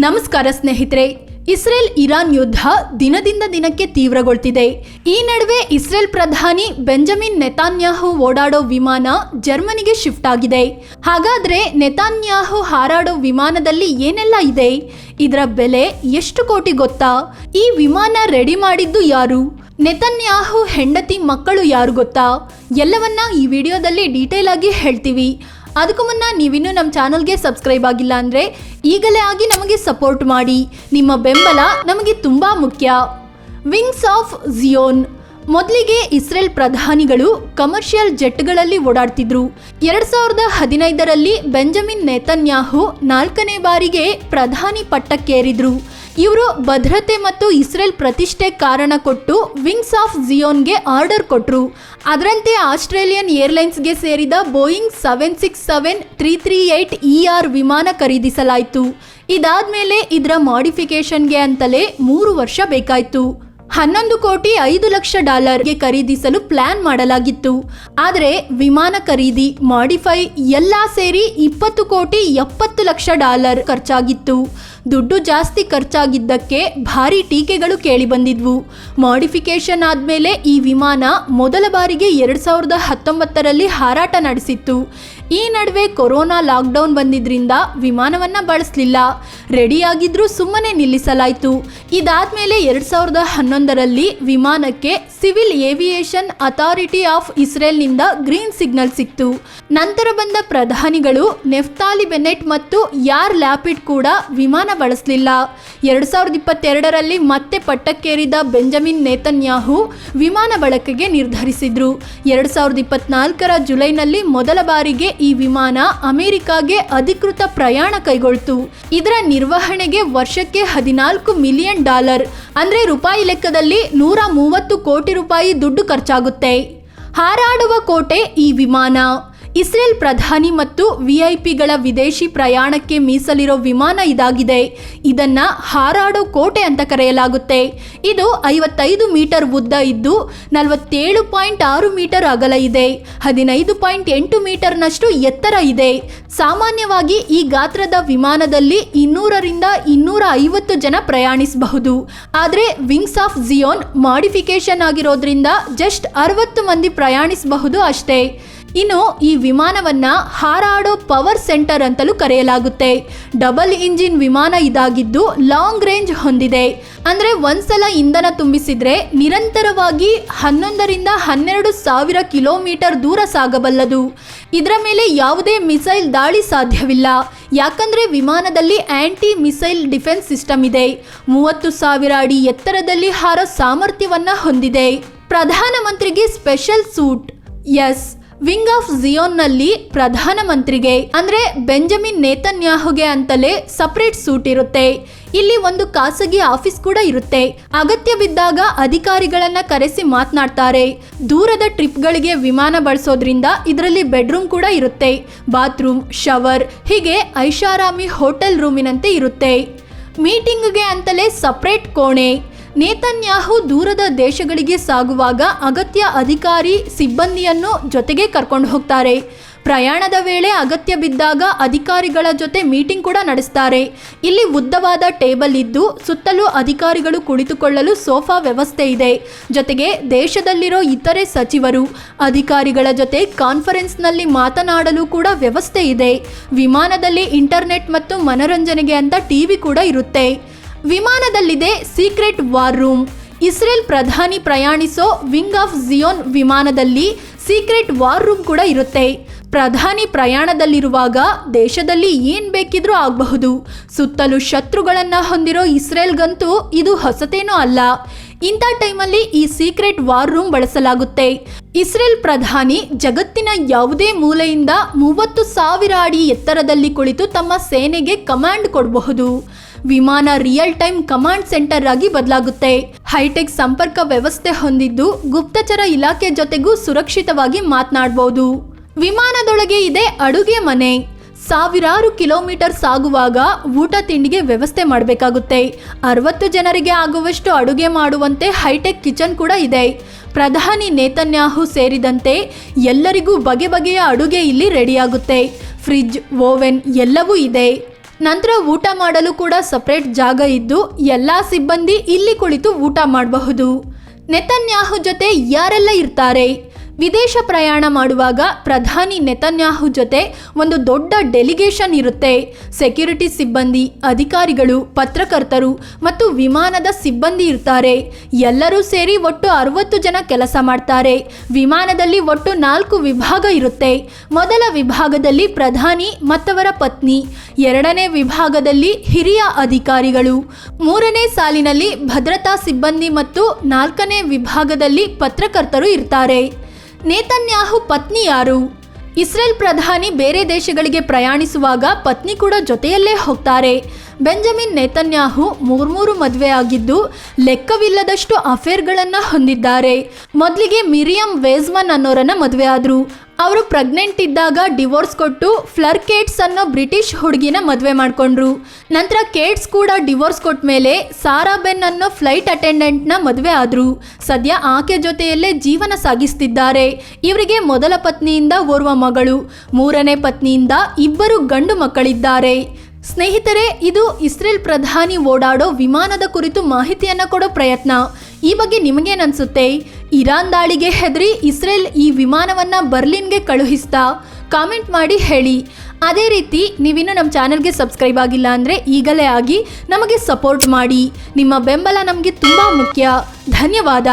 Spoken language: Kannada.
ನಮಸ್ಕಾರ ಸ್ನೇಹಿತರೆ. ಇಸ್ರೇಲ್ ಇರಾನ್ ಯುದ್ಧ ದಿನದಿಂದ ದಿನಕ್ಕೆ ತೀವ್ರಗೊಳ್ತಿದೆ. ಈ ನಡುವೆ ಇಸ್ರೇಲ್ ಪ್ರಧಾನಿ ಬೆಂಜಮಿನ್ ನೆತಾನ್ಯಾಹು ಓಡಾಡೋ ವಿಮಾನ ಜರ್ಮನಿಗೆ ಶಿಫ್ಟ್ ಆಗಿದೆ. ಹಾಗಾದ್ರೆ ನೆತಾನ್ಯಾಹು ಹಾರಾಡೋ ವಿಮಾನದಲ್ಲಿ ಏನೆಲ್ಲ ಇದೆ? ಇದರ ಬೆಲೆ ಎಷ್ಟು ಕೋಟಿ ಗೊತ್ತಾ? ಈ ವಿಮಾನ ರೆಡಿ ಮಾಡಿದ್ದು ಯಾರು? ನೆತಾನ್ಯಾಹು ಹೆಂಡತಿ ಮಕ್ಕಳು ಯಾರು ಗೊತ್ತಾ? ಎಲ್ಲವನ್ನ ಈ ವಿಡಿಯೋದಲ್ಲಿ ಡೀಟೇಲ್ ಆಗಿ ಹೇಳ್ತೀವಿ. ಅದಕ್ಕೂ ಮುನ್ನ ನೀವಿನ್ನೂ ನಮ್ಮ ಚಾನಲ್ಗೆ ಸಬ್ಸ್ಕ್ರೈಬ್ ಆಗಿಲ್ಲ ಅಂದರೆ ಈಗಲೇ ಆಗಿ ನಮಗೆ ಸಪೋರ್ಟ್ ಮಾಡಿ. ನಿಮ್ಮ ಬೆಂಬಲ ನಮಗೆ ತುಂಬ ಮುಖ್ಯ. Wings of Zion. ಮೊದಲಿಗೆ ಇಸ್ರೇಲ್ ಪ್ರಧಾನಿಗಳು ಕಮರ್ಷಿಯಲ್ ಜೆಟ್ಗಳಲ್ಲಿ ಓಡಾಡ್ತಿದ್ರು. 2015ರಲ್ಲಿ ಬೆಂಜಮಿನ್ ನೆತನ್ಯಾಹು 4ನೇ ಬಾರಿಗೆ ಪ್ರಧಾನಿ ಪಟ್ಟಕ್ಕೇರಿದ್ರು. ಇವರು ಭದ್ರತೆ ಮತ್ತು ಇಸ್ರೇಲ್ ಪ್ರತಿಷ್ಠೆ ಕಾರಣ ಕೊಟ್ಟು ವಿಂಗ್ಸ್ ಆಫ್ ಝಿಯೋನ್ಗೆ ಆರ್ಡರ್ ಕೊಟ್ಟರು. ಅದರಂತೆ ಆಸ್ಟ್ರೇಲಿಯನ್ ಏರ್ಲೈನ್ಸ್ಗೆ ಸೇರಿದ ಬೋಯಿಂಗ್ 767-338ER ವಿಮಾನ ಖರೀದಿಸಲಾಯಿತು. ಇದಾದ್ಮೇಲೆ ಇದರ ಮಾಡಿಫಿಕೇಶನ್ಗೆ ಅಂತಲೇ 3 ವರ್ಷ ಬೇಕಾಯಿತು. $11,05,00,000ಗೆ ಖರೀದಿಸಲು ಪ್ಲಾನ್ ಮಾಡಲಾಗಿತ್ತು. ಆದರೆ ವಿಮಾನ ಖರೀದಿ, ಮಾಡಿಫೈ ಎಲ್ಲ ಸೇರಿ $20,70,00,000 ಖರ್ಚಾಗಿತ್ತು. ದುಡ್ಡು ಜಾಸ್ತಿ ಖರ್ಚಾಗಿದ್ದಕ್ಕೆ ಭಾರಿ ಟೀಕೆಗಳು ಕೇಳಿಬಂದಿದ್ವು. ಮಾಡಿಫಿಕೇಶನ್ ಆದಮೇಲೆ ಈ ವಿಮಾನ ಮೊದಲ ಬಾರಿಗೆ 2019ರಲ್ಲಿ ಹಾರಾಟ ನಡೆಸಿತ್ತು. ಈ ನಡುವೆ ಕೊರೋನಾ ಲಾಕ್ಡೌನ್ ಬಂದಿದ್ರಿಂದ ವಿಮಾನವನ್ನ ಬಳಸಲಿಲ್ಲ. ರೆಡಿಯಾಗಿದ್ರೂ ಸುಮ್ಮನೆ ನಿಲ್ಲಿಸಲಾಯಿತು. ಇದಾದ್ಮೇಲೆ 2011ರಲ್ಲಿ ವಿಮಾನಕ್ಕೆ ಸಿವಿಲ್ ಏವಿಯೇಷನ್ ಅಥಾರಿಟಿ ಆಫ್ ಇಸ್ರೇಲ್ನಿಂದ ಗ್ರೀನ್ ಸಿಗ್ನಲ್ ಸಿಕ್ತು. ನಂತರ ಬಂದ ಪ್ರಧಾನಿಗಳು ನೆಫ್ತಾಲಿ ಬೆನೆಟ್ ಮತ್ತು ಯಾರ್ ಲ್ಯಾಪಿಡ್ ಕೂಡ ವಿಮಾನ ಬಳಸಲಿಲ್ಲ. 2022ರಲ್ಲಿ ಮತ್ತೆ ಪಟ್ಟಕ್ಕೇರಿದ ಬೆಂಜಮಿನ್ ನೆತನ್ಯಾಹು ವಿಮಾನ ಬಳಕೆಗೆ ನಿರ್ಧರಿಸಿದ್ರು. 2024ರ ಜುಲೈನಲ್ಲಿ ಮೊದಲ ಬಾರಿಗೆ ಈ ವಿಮಾನ ಅಮೆರಿಕಾಗೆ ಅಧಿಕೃತ ಪ್ರಯಾಣ ಕೈಗೊಳ್ತು. ಇದರ ನಿರ್ವಹಣೆಗೆ ವರ್ಷಕ್ಕೆ $14 ಮಿಲಿಯನ್, ಅಂದ್ರೆ ರೂಪಾಯಿ ಲೆಕ್ಕದಲ್ಲಿ 130 ಕೋಟಿ ರೂಪಾಯಿ ದುಡ್ಡು ಖರ್ಚಾಗುತ್ತೆ. ಹಾರಾಡುವ ಕೋಟೆ ಈ ವಿಮಾನ. ಇಸ್ರೇಲ್ ಪ್ರಧಾನಿ ಮತ್ತು ವಿಐಪಿಗಳ ವಿದೇಶಿ ಪ್ರಯಾಣಕ್ಕೆ ಮೀಸಲಿರೋ ವಿಮಾನ ಇದಾಗಿದೆ. ಇದನ್ನ ಹಾರಾಡೋ ಕೋಟೆ ಅಂತ ಕರೆಯಲಾಗುತ್ತೆ. ಇದು 55 ಮೀಟರ್ ಉದ್ದ ಇದ್ದು 47.6 ಮೀಟರ್ ಅಗಲ ಇದೆ. 15.8 ಮೀಟರ್ನಷ್ಟು ಎತ್ತರ ಇದೆ. ಸಾಮಾನ್ಯವಾಗಿ ಈ ಗಾತ್ರದ ವಿಮಾನದಲ್ಲಿ 200ರಿಂದ 250 ಜನ ಪ್ರಯಾಣಿಸಬಹುದು. ಆದರೆ ವಿಂಗ್ಸ್ ಆಫ್ ಝಿಯೋನ್ ಮಾಡಿಫಿಕೇಶನ್ ಆಗಿರೋದ್ರಿಂದ ಜಸ್ಟ್ 60 ಮಂದಿ ಪ್ರಯಾಣಿಸಬಹುದು ಅಷ್ಟೇ. ಇನ್ನು ಈ ವಿಮಾನವನ್ನ ಹಾರಾಡೋ ಪವರ್ ಸೆಂಟರ್ ಅಂತಲೂ ಕರೆಯಲಾಗುತ್ತೆ. ಡಬಲ್ ಇಂಜಿನ್ ವಿಮಾನ ಇದಾಗಿದ್ದು ಲಾಂಗ್ ರೇಂಜ್ ಹೊಂದಿದೆ. ಅಂದ್ರೆ ಒಂದ್ಸಲ ಇಂಧನ ತುಂಬಿಸಿದ್ರೆ ನಿರಂತರವಾಗಿ 11ರಿಂದ 12,000 ಕಿಲೋಮೀಟರ್ ದೂರ ಸಾಗಬಲ್ಲದು. ಇದರ ಮೇಲೆ ಯಾವುದೇ ಮಿಸೈಲ್ ದಾಳಿ ಸಾಧ್ಯವಿಲ್ಲ. ಯಾಕಂದ್ರೆ ವಿಮಾನದಲ್ಲಿ ಆಂಟಿ ಮಿಸೈಲ್ ಡಿಫೆನ್ಸ್ ಸಿಸ್ಟಮ್ ಇದೆ. 30,000 ಅಡಿ ಎತ್ತರದಲ್ಲಿ ಹಾರೋ ಸಾಮರ್ಥ್ಯವನ್ನ ಹೊಂದಿದೆ. ಪ್ರಧಾನಮಂತ್ರಿಗೆ special suite. Yes, wing of ಝಿಯೋನ್ನಲ್ಲಿ ಪ್ರಧಾನಮಂತ್ರಿಗೆ ಅಂದ್ರೆ ಬೆಂಜಮಿನ್ ನೆತನ್ಯಾಹುಗೆ ಅಂತಲೇ ಸಪರೇಟ್ ಸೂಟ್ ಇರುತ್ತೆ. ಇಲ್ಲಿ ಒಂದು ಖಾಸಗಿ ಆಫೀಸ್ ಕೂಡ ಇರುತ್ತೆ. ಅಗತ್ಯವಿದ್ದಾಗ ಅಧಿಕಾರಿಗಳನ್ನ ಕರೆಸಿ ಮಾತನಾಡ್ತಾರೆ. ದೂರದ ಟ್ರಿಪ್ಗಳಿಗೆ ವಿಮಾನ ಬಳಸೋದ್ರಿಂದ ಇದರಲ್ಲಿ ಬೆಡ್ರೂಮ್ ಕೂಡ ಇರುತ್ತೆ. ಬಾತ್ರೂಮ್, ಶವರ್, ಹೀಗೆ ಐಷಾರಾಮಿ ಹೋಟೆಲ್ ರೂಮಿನಂತೆ ಇರುತ್ತೆ. ಮೀಟಿಂಗ್ಗೆ ಅಂತಲೇ ಸಪರೇಟ್ ಕೋಣೆ. ನೆತನ್ಯಾಹು ದೂರದ ದೇಶಗಳಿಗೆ ಸಾಗುವಾಗ ಅಗತ್ಯ ಅಧಿಕಾರಿ ಸಿಬ್ಬಂದಿಯನ್ನು ಜೊತೆಗೆ ಕರ್ಕೊಂಡು ಹೋಗ್ತಾರೆ. ಪ್ರಯಾಣದ ವೇಳೆ ಅಗತ್ಯ ಬಿದ್ದಾಗ ಅಧಿಕಾರಿಗಳ ಜೊತೆ ಮೀಟಿಂಗ್ ಕೂಡ ನಡೆಸ್ತಾರೆ. ಇಲ್ಲಿ ಉದ್ದವಾದ ಟೇಬಲ್ ಇದ್ದು ಸುತ್ತಲೂ ಅಧಿಕಾರಿಗಳು ಕುಳಿತುಕೊಳ್ಳಲು ಸೋಫಾ ವ್ಯವಸ್ಥೆ ಇದೆ. ಜೊತೆಗೆ ದೇಶದಲ್ಲಿರೋ ಇತರೆ ಸಚಿವರು, ಅಧಿಕಾರಿಗಳ ಜೊತೆ ಕಾನ್ಫರೆನ್ಸ್ನಲ್ಲಿ ಮಾತನಾಡಲು ಕೂಡ ವ್ಯವಸ್ಥೆ ಇದೆ. ವಿಮಾನದಲ್ಲಿ ಇಂಟರ್ನೆಟ್ ಮತ್ತು ಮನೋರಂಜನೆಗೆ ಅಂತ ಟಿವಿ ಕೂಡ ಇರುತ್ತೆ. ವಿಮಾನದಲ್ಲಿದೆ ಸೀಕ್ರೆಟ್ ವಾರ್ ರೂಮ್. ಇಸ್ರೇಲ್ ಪ್ರಧಾನಿ ಪ್ರಯಾಣಿಸೋ ವಿಂಗ್ ಆಫ್ ಝಿಯೋನ್ ವಿಮಾನದಲ್ಲಿ ಸೀಕ್ರೆಟ್ ವಾರ್ ರೂಮ್ ಕೂಡ ಇರುತ್ತೆ. ಪ್ರಧಾನಿ ಪ್ರಯಾಣದಲ್ಲಿರುವಾಗ ದೇಶದಲ್ಲಿ ಏನ್ ಬೇಕಿದ್ರೂ ಆಗಬಹುದು. ಸುತ್ತಲೂ ಶತ್ರುಗಳನ್ನ ಹೊಂದಿರೋ ಇಸ್ರೇಲ್ಗಂತೂ ಇದು ಹೊಸತೇನೂ ಅಲ್ಲ. ಇಂಥ ಟೈಮಲ್ಲಿ ಈ ಸೀಕ್ರೆಟ್ ವಾರ್ ರೂಮ್ ಬಳಸಲಾಗುತ್ತೆ. ಇಸ್ರೇಲ್ ಪ್ರಧಾನಿ ಜಗತ್ತಿನ ಯಾವುದೇ ಮೂಲೆಯಿಂದ 30,000 ಅಡಿ ಎತ್ತರದಲ್ಲಿ ಕುಳಿತು ತಮ್ಮ ಸೇನೆಗೆ ಕಮಾಂಡ್ ಕೊಡಬಹುದು. ವಿಮಾನ ರಿಯಲ್ ಟೈಮ್ ಕಮಾಂಡ್ ಸೆಂಟರ್ ಆಗಿ ಬದಲಾಗುತ್ತೆ. ಹೈಟೆಕ್ ಸಂಪರ್ಕ ವ್ಯವಸ್ಥೆ ಹೊಂದಿದ್ದು ಗುಪ್ತಚರ ಇಲಾಖೆ ಜೊತೆಗೂ ಸುರಕ್ಷಿತವಾಗಿ ಮಾತನಾಡಬಹುದು. ವಿಮಾನದೊಳಗೆ ಇದೆ ಅಡುಗೆ ಮನೆ. ಸಾವಿರಾರು ಕಿಲೋಮೀಟರ್ ಸಾಗುವಾಗ ಊಟ ತಿಂಡಿಗೆ ವ್ಯವಸ್ಥೆ ಮಾಡಬೇಕಾಗುತ್ತೆ. 60 ಜನರಿಗೆ ಆಗುವಷ್ಟು ಅಡುಗೆ ಮಾಡುವಂತೆ ಹೈಟೆಕ್ ಕಿಚನ್ ಕೂಡ ಇದೆ. ಪ್ರಧಾನಿ ನೆತನ್ಯಾಹು ಸೇರಿದಂತೆ ಎಲ್ಲರಿಗೂ ಬಗೆ ಬಗೆಯ ಅಡುಗೆ ಇಲ್ಲಿ ರೆಡಿಯಾಗುತ್ತೆ. ಫ್ರಿಡ್ಜ್, ಓವೆನ್ ಎಲ್ಲವೂ ಇದೆ. ನಂತರ ಊಟ ಮಾಡಲು ಕೂಡ ಸಪರೇಟ್ ಜಾಗ ಇದ್ದು ಎಲ್ಲ ಸಿಬ್ಬಂದಿ ಇಲ್ಲಿ ಕುಳಿತು ಊಟ ಮಾಡಬಹುದು. ನೆತನ್ಯಾಹು ಜೊತೆ ಯಾರೆಲ್ಲ ಇರ್ತಾರೆ? ವಿದೇಶ ಪ್ರಯಾಣ ಮಾಡುವಾಗ ಪ್ರಧಾನಿ ನೆತನ್ಯಾಹು ಜೊತೆ ಒಂದು ದೊಡ್ಡ ಡೆಲಿಗೇಷನ್ ಇರುತ್ತೆ. ಸೆಕ್ಯೂರಿಟಿ ಸಿಬ್ಬಂದಿ, ಅಧಿಕಾರಿಗಳು, ಪತ್ರಕರ್ತರು ಮತ್ತು ವಿಮಾನದ ಸಿಬ್ಬಂದಿ ಇರ್ತಾರೆ. ಎಲ್ಲರೂ ಸೇರಿ ಒಟ್ಟು 60 ಜನ ಕೆಲಸ ಮಾಡ್ತಾರೆ. ವಿಮಾನದಲ್ಲಿ ಒಟ್ಟು 4 ವಿಭಾಗ ಇರುತ್ತೆ. ಮೊದಲ ವಿಭಾಗದಲ್ಲಿ ಪ್ರಧಾನಿ ಮತ್ತವರ ಪತ್ನಿ, ಎರಡನೇ ವಿಭಾಗದಲ್ಲಿ ಹಿರಿಯ ಅಧಿಕಾರಿಗಳು, ಮೂರನೇ ಸಾಲಿನಲ್ಲಿ ಭದ್ರತಾ ಸಿಬ್ಬಂದಿ ಮತ್ತು ನಾಲ್ಕನೇ ವಿಭಾಗದಲ್ಲಿ ಪತ್ರಕರ್ತರು ಇರ್ತಾರೆ. ನೇತನ್ಯಾಹು ಪತ್ನಿ ಯಾರು? ಇಸ್ರೇಲ್ ಪ್ರಧಾನಿ ಬೇರೆ ದೇಶಗಳಿಗೆ ಪ್ರಯಾಣಿಸುವಾಗ ಪತ್ನಿ ಕೂಡ ಜೊತೆಯಲ್ಲೇ ಹೋಗ್ತಾರೆ. ಬೆಂಜಮಿನ್ ನೇತನ್ಯಾಹು ಮೂರು ಮದುವೆ ಆಗಿದ್ದು ಲೆಕ್ಕವಿಲ್ಲದಷ್ಟು ಅಫೇರ್ಗಳನ್ನು ಹೊಂದಿದ್ದಾರೆ. ಮೊದಲಿಗೆ ಮಿರಿಯಂ ವೇಜ್ಮನ್ ಅನ್ನೋರನ್ನ ಮದುವೆ ಆದರು. ಅವರು ಪ್ರೆಗ್ನೆಂಟ್ ಇದ್ದಾಗ ಡಿವೋರ್ಸ್ ಕೊಟ್ಟು ಫ್ಲರ್ ಕೇಟ್ಸ್ ಅನ್ನೋ ಬ್ರಿಟಿಷ್ ಹುಡುಗಿನ ಮದುವೆ ಮಾಡಿಕೊಂಡ್ರು. ನಂತರ ಕೇಟ್ಸ್ ಕೂಡ ಡಿವೋರ್ಸ್ ಕೊಟ್ಟ ಮೇಲೆ ಸಾರಾ ಬೆನ್ ಅನ್ನೋ ಫ್ಲೈಟ್ ಅಟೆಂಡೆಂಟ್ನ ಮದುವೆ ಆದರು. ಸದ್ಯ ಆಕೆ ಜೊತೆಯಲ್ಲೇ ಜೀವನ ಸಾಗಿಸ್ತಿದ್ದಾರೆ. ಇವರಿಗೆ ಮೊದಲ ಪತ್ನಿಯಿಂದ ಓರ್ವ ಮಗಳು, ಮೂರನೇ ಪತ್ನಿಯಿಂದ 2 ಗಂಡು ಮಕ್ಕಳಿದ್ದಾರೆ. ಸ್ನೇಹಿತರೆ, ಇದು ಇಸ್ರೇಲ್ ಪ್ರಧಾನಿ ಓಡಾಡೋ ವಿಮಾನದ ಕುರಿತು ಮಾಹಿತಿಯನ್ನು ಕೊಡೋ ಪ್ರಯತ್ನ. ಈ ಬಗ್ಗೆ ನಿಮಗೇನನ್ಸುತ್ತೆ? ಇರಾನ್ ದಾಳಿಗೆ ಹೆದರಿ ಇಸ್ರೇಲ್ ಈ ವಿಮಾನವನ್ನು ಬರ್ಲಿನ್ಗೆ ಕಳುಹಿಸ್ತಾ? ಕಾಮೆಂಟ್ ಮಾಡಿ ಹೇಳಿ. ಅದೇ ರೀತಿ ನೀವಿನ್ನೂ ನಮ್ಮ ಚಾನಲ್ಗೆ ಸಬ್ಸ್ಕ್ರೈಬ್ ಆಗಿಲ್ಲ ಅಂದರೆ ಈಗಲೇ ಆಗಿ ನಮಗೆ ಸಪೋರ್ಟ್ ಮಾಡಿ. ನಿಮ್ಮ ಬೆಂಬಲ ನಮಗೆ ತುಂಬ ಮುಖ್ಯ. ಧನ್ಯವಾದ.